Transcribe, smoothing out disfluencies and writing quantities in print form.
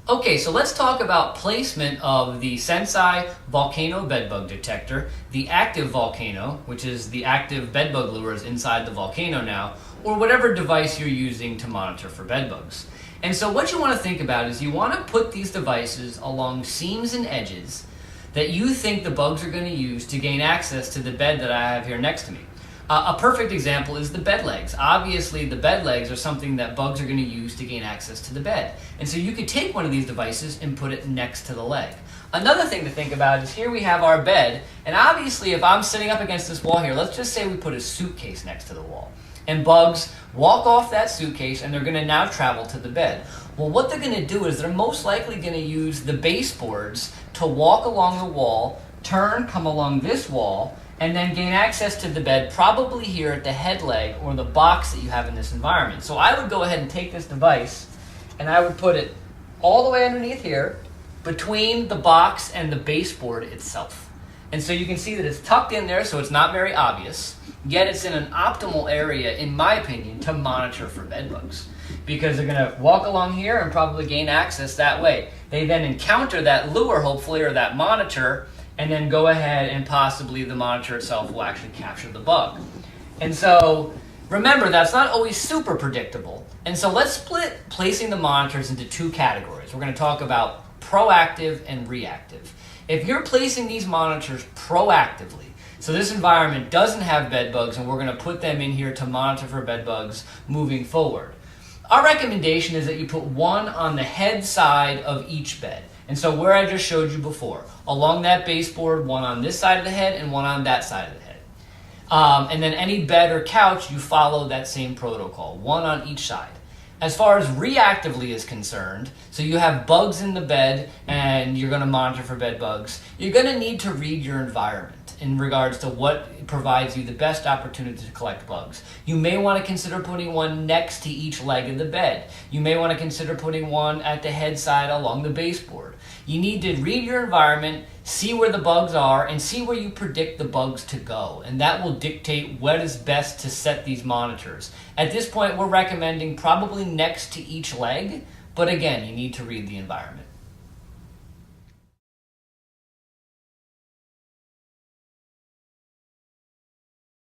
Okay, so let's talk about placement of the SenSci Volcano bedbug detector, the Activ Volcano, which is the active bedbug lures inside the volcano now, or whatever device you're using to monitor for bedbugs. And so what you want to think about is you want to put these devices along seams and edges that you think the bugs are going to use to gain access to the bed that I have here next to me. A perfect example is the bed legs. Obviously, the bed legs are something that bugs are going to use to gain access to the bed. And so you could take one of these devices and put it next to the leg. Another thing to think about is here we have our bed, and obviously if I'm sitting up against this wall here, let's just say we put a suitcase next to the wall. And bugs walk off that suitcase and they're going to now travel to the bed. Well, what they're going to do is they're most likely going to use the baseboards to walk along the wall, turn, come along this wall, and then gain access to the bed, probably here at the head leg or the box that you have in this environment. So I would go ahead and take this device and I would put it all the way underneath here between the box and the baseboard itself. And so you can see that it's tucked in there, so it's not very obvious, yet it's in an optimal area, in my opinion, to monitor for bedbugs. Because they're going to walk along here and probably gain access that way. They then encounter that lure, hopefully, or that monitor, and then go ahead and possibly the monitor itself will actually capture the bug. And so remember, that's not always super predictable. And so let's split placing the monitors into two categories. We're going to talk about proactive and reactive. If you're placing these monitors proactively, so this environment doesn't have bed bugs and we're going to put them in here to monitor for bed bugs moving forward, our recommendation is that you put one on the head side of each bed. And so where I just showed you before, along that baseboard, one on this side of the head and one on that side of the head. And then any bed or couch, you follow that same protocol, one on each side. As far as reactively is concerned, so you have bugs in the bed and you're going to monitor for bed bugs, you're going to need to read your environment in regards to what provides you the best opportunity to collect bugs. You may want to consider putting one next to each leg of the bed. You may want to consider putting one at the head side along the baseboard. You need to read your environment, see where the bugs are, and see where you predict the bugs to go. And that will dictate what is best to set these monitors. At this point, we're recommending probably next to each leg, but again, you need to read the environment.